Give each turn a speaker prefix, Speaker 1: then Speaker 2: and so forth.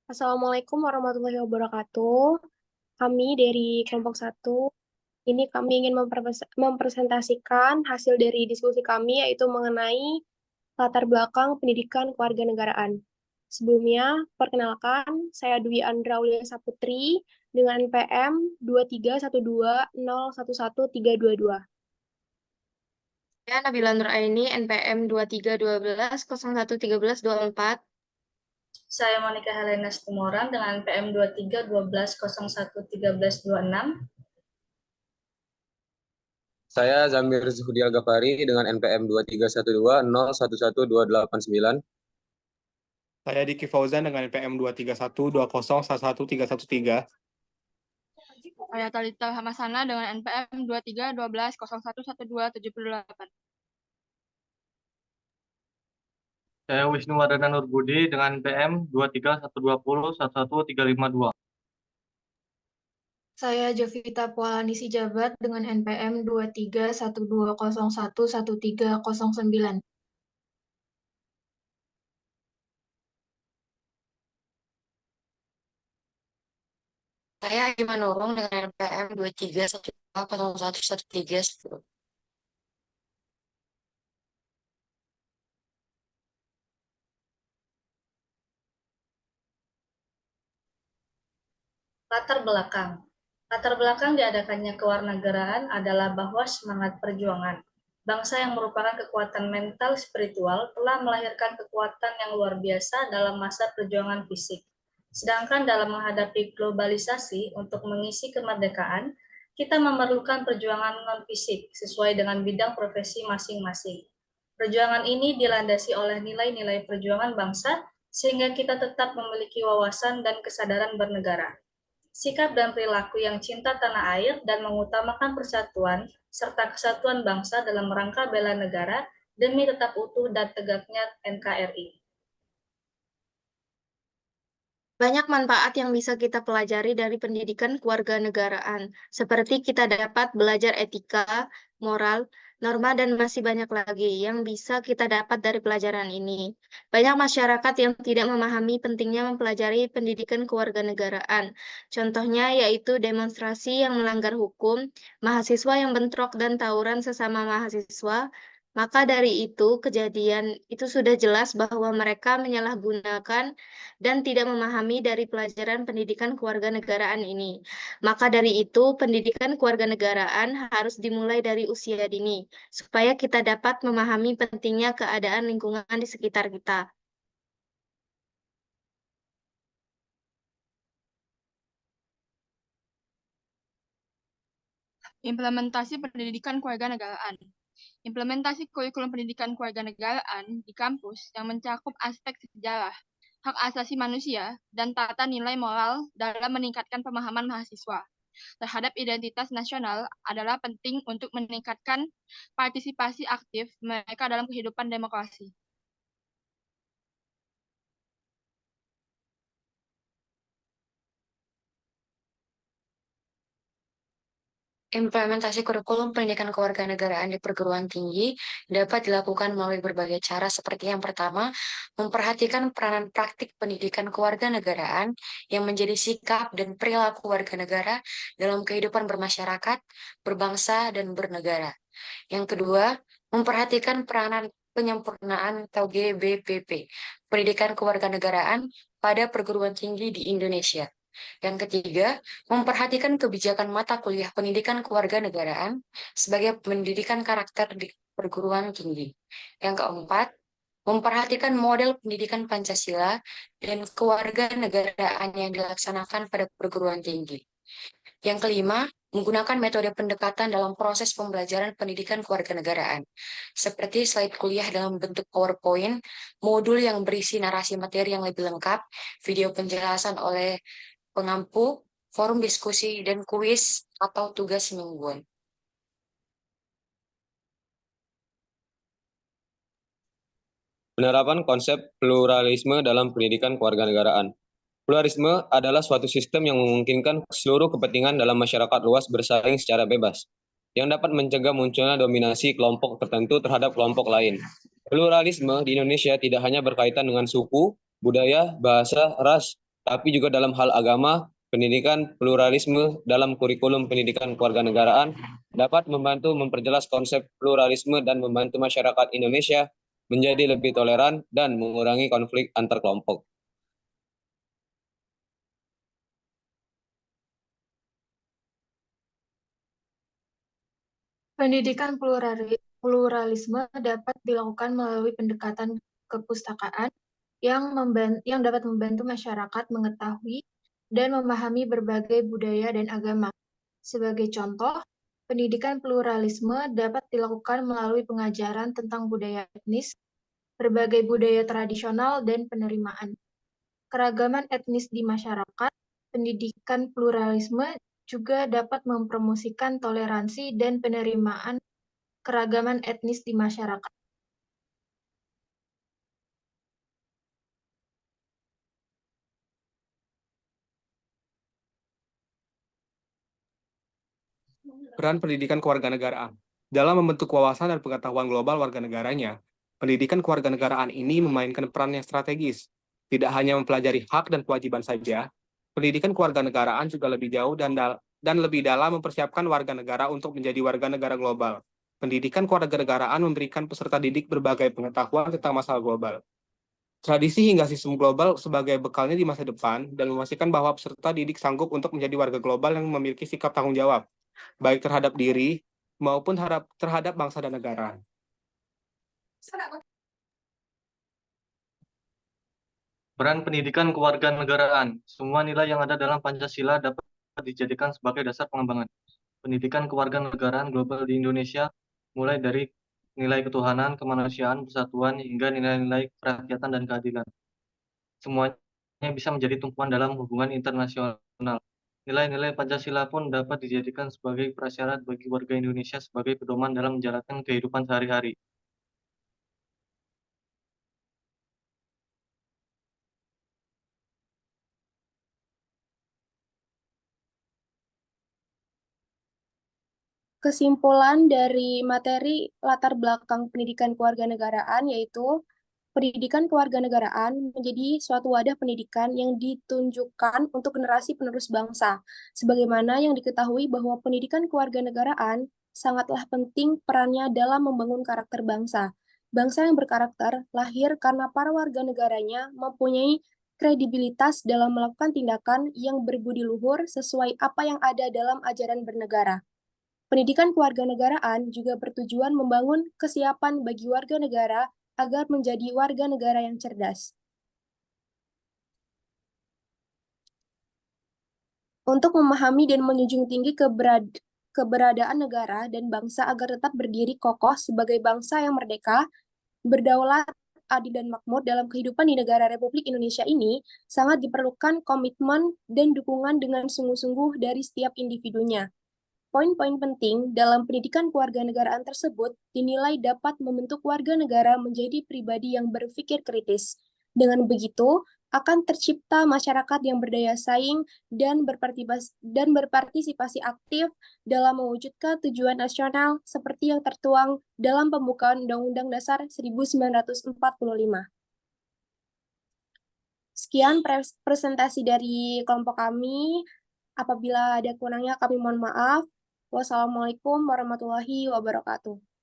Speaker 1: Assalamualaikum warahmatullahi wabarakatuh. Kami dari kelompok satu, ini kami ingin mempresentasikan hasil dari diskusi kami, yaitu mengenai latar belakang pendidikan kewarganegaraan. Sebelumnya, perkenalkan, saya Dwi Andra Aulia Saputri dengan NPM 2312011322.
Speaker 2: Ya, Nabila Nur Aini, NPM 2312011324.
Speaker 3: Saya Monica Helena Stumorang dengan PM 2312011326.
Speaker 4: Saya Zamir Zuhdi Al-Ghafari dengan NPM 2312011289.
Speaker 5: Saya Diki Fauzan dengan NPM 23120111313.
Speaker 6: Saya Talita Hamasana dengan NPM 2312011128.
Speaker 7: Saya Wisnu Wardana Nurbudi dengan PM 2312011352.
Speaker 2: Saya Jovita Pualani Sijabat dengan NPM 2312011309.
Speaker 8: Saya Iman Nurung dengan NPM 2312011310.
Speaker 3: Latar belakang. Latar belakang diadakannya kewarganegaraan adalah bahwa semangat perjuangan bangsa yang merupakan kekuatan mental spiritual telah melahirkan kekuatan yang luar biasa dalam masa perjuangan fisik. Sedangkan dalam menghadapi globalisasi untuk mengisi kemerdekaan, kita memerlukan perjuangan non-fisik sesuai dengan bidang profesi masing-masing. Perjuangan ini dilandasi oleh nilai-nilai perjuangan bangsa sehingga kita tetap memiliki wawasan dan kesadaran bernegara. Sikap dan perilaku yang cinta tanah air dan mengutamakan persatuan serta kesatuan bangsa dalam rangka bela negara demi tetap utuh dan tegaknya NKRI.
Speaker 2: Banyak manfaat yang bisa kita pelajari dari pendidikan kewarganegaraan, seperti kita dapat belajar etika, moral, norma, dan masih banyak lagi yang bisa kita dapat dari pelajaran ini. Banyak masyarakat yang tidak memahami pentingnya mempelajari pendidikan kewarganegaraan. Contohnya yaitu demonstrasi yang melanggar hukum, mahasiswa yang bentrok dan tawuran sesama mahasiswa. Maka dari itu, kejadian itu sudah jelas bahwa mereka menyalahgunakan dan tidak memahami dari pelajaran pendidikan kewarganegaraan ini. Maka dari itu, pendidikan kewarganegaraan harus dimulai dari usia dini, supaya kita dapat memahami pentingnya keadaan lingkungan di sekitar kita.
Speaker 6: Implementasi pendidikan kewarganegaraan. Implementasi kurikulum pendidikan kewarganegaraan di kampus yang mencakup aspek sejarah, hak asasi manusia, dan tata nilai moral dalam meningkatkan pemahaman mahasiswa terhadap identitas nasional adalah penting untuk meningkatkan partisipasi aktif mereka dalam kehidupan demokrasi.
Speaker 8: Implementasi kurikulum pendidikan kewarganegaraan di perguruan tinggi dapat dilakukan melalui berbagai cara seperti yang pertama, memperhatikan peranan praktik pendidikan kewarganegaraan yang menjadi sikap dan perilaku warga negara dalam kehidupan bermasyarakat, berbangsa, dan bernegara. Yang kedua, memperhatikan peranan penyempurnaan atau GBPP, pendidikan kewarganegaraan pada perguruan tinggi di Indonesia. Yang ketiga, memperhatikan kebijakan mata kuliah pendidikan kewarganegaraan sebagai pendidikan karakter di perguruan tinggi. Yang keempat, memperhatikan model pendidikan Pancasila dan kewarganegaraan yang dilaksanakan pada perguruan tinggi. Yang kelima, menggunakan metode pendekatan dalam proses pembelajaran pendidikan kewarganegaraan, seperti slide kuliah dalam bentuk PowerPoint, modul yang berisi narasi materi yang lebih lengkap, video penjelasan oleh pengampu, forum diskusi, dan kuis atau tugas mingguan.
Speaker 4: Penerapan konsep pluralisme dalam pendidikan kewarganegaraan. Pluralisme adalah suatu sistem yang memungkinkan seluruh kepentingan dalam masyarakat luas bersaing secara bebas, yang dapat mencegah munculnya dominasi kelompok tertentu terhadap kelompok lain. Pluralisme di Indonesia tidak hanya berkaitan dengan suku, budaya, bahasa, ras, tapi juga dalam hal agama, pendidikan pluralisme dalam kurikulum pendidikan kewarganegaraan dapat membantu memperjelas konsep pluralisme dan membantu masyarakat Indonesia menjadi lebih toleran dan mengurangi konflik antar kelompok.
Speaker 9: Pendidikan pluralisme dapat dilakukan melalui pendekatan kepustakaan yang dapat membantu masyarakat mengetahui dan memahami berbagai budaya dan agama. Sebagai contoh, pendidikan pluralisme dapat dilakukan melalui pengajaran tentang budaya etnis, berbagai budaya tradisional, dan penerimaan keragaman etnis di masyarakat. Pendidikan pluralisme juga dapat mempromosikan toleransi dan penerimaan keragaman etnis di masyarakat.
Speaker 5: Peran pendidikan kewarganegaraan. Dalam membentuk wawasan dan pengetahuan global warga negaranya, pendidikan kewarganegaraan ini memainkan peran yang strategis. Tidak hanya mempelajari hak dan kewajiban saja, pendidikan kewarganegaraan juga lebih jauh dan lebih dalam mempersiapkan warga negara untuk menjadi warga negara global. Pendidikan kewarganegaraan memberikan peserta didik berbagai pengetahuan tentang masalah global, tradisi hingga sistem global sebagai bekalnya di masa depan, dan memastikan bahwa peserta didik sanggup untuk menjadi warga global yang memiliki sikap tanggung jawab, baik terhadap diri maupun terhadap bangsa dan negara.
Speaker 7: Peran pendidikan kewarganegaraan. Semua nilai yang ada dalam Pancasila dapat dijadikan sebagai dasar pengembangan pendidikan kewarganegaraan global di Indonesia, mulai dari nilai ketuhanan, kemanusiaan, persatuan, hingga nilai-nilai kerakyatan dan keadilan. Semuanya bisa menjadi tumpuan dalam hubungan internasional. Nilai-nilai Pancasila pun dapat dijadikan sebagai prasyarat bagi warga Indonesia sebagai pedoman dalam menjalankan kehidupan sehari-hari.
Speaker 1: Kesimpulan dari materi latar belakang pendidikan kewarganegaraan yaitu pendidikan kewarganegaraan menjadi suatu wadah pendidikan yang ditunjukkan untuk generasi penerus bangsa. Sebagaimana yang diketahui bahwa pendidikan kewarganegaraan sangatlah penting perannya dalam membangun karakter bangsa. Bangsa yang berkarakter lahir karena para warga negaranya mempunyai kredibilitas dalam melakukan tindakan yang berbudi luhur sesuai apa yang ada dalam ajaran bernegara. Pendidikan kewarganegaraan juga bertujuan membangun kesiapan bagi warga negara agar menjadi warga negara yang cerdas. Untuk memahami dan menjunjung tinggi keberadaan negara dan bangsa agar tetap berdiri kokoh sebagai bangsa yang merdeka, berdaulat, adil dan makmur dalam kehidupan di negara Republik Indonesia ini, sangat diperlukan komitmen dan dukungan dengan sungguh-sungguh dari setiap individunya. Poin-poin penting dalam pendidikan kewarganegaraan tersebut dinilai dapat membentuk warga negara menjadi pribadi yang berpikir kritis. Dengan begitu, akan tercipta masyarakat yang berdaya saing dan berpartisipasi aktif dalam mewujudkan tujuan nasional seperti yang tertuang dalam pembukaan Undang-Undang Dasar 1945. Sekian presentasi dari kelompok kami. Apabila ada kurangnya kami mohon maaf. Wassalamualaikum warahmatullahi wabarakatuh.